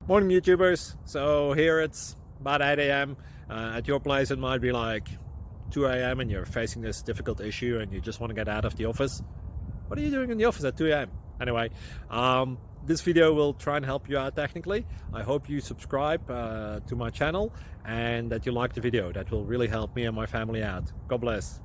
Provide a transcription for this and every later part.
Morning YouTubers. So here it's about 8 a.m. At your place it might be like 2 a.m. and you're facing this difficult issue and you just want to get out of the office. What are you doing in the office at 2 a.m.? Anyway, this video will try and help you out technically. I hope you subscribe to my channel and that you like the video. That will really help me and my family out. God bless.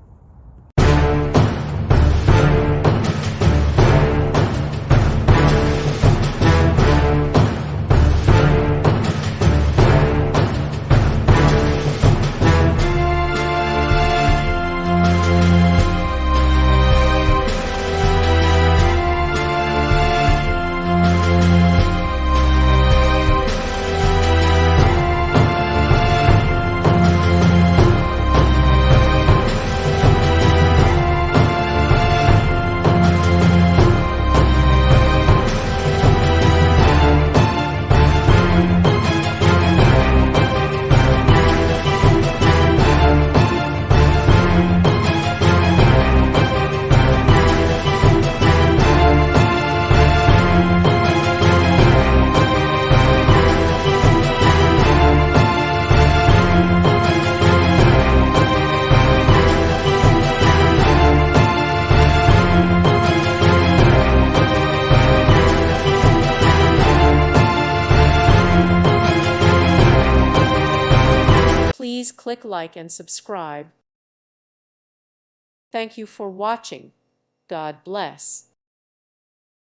Please click like and subscribe. Thank you for watching. God bless.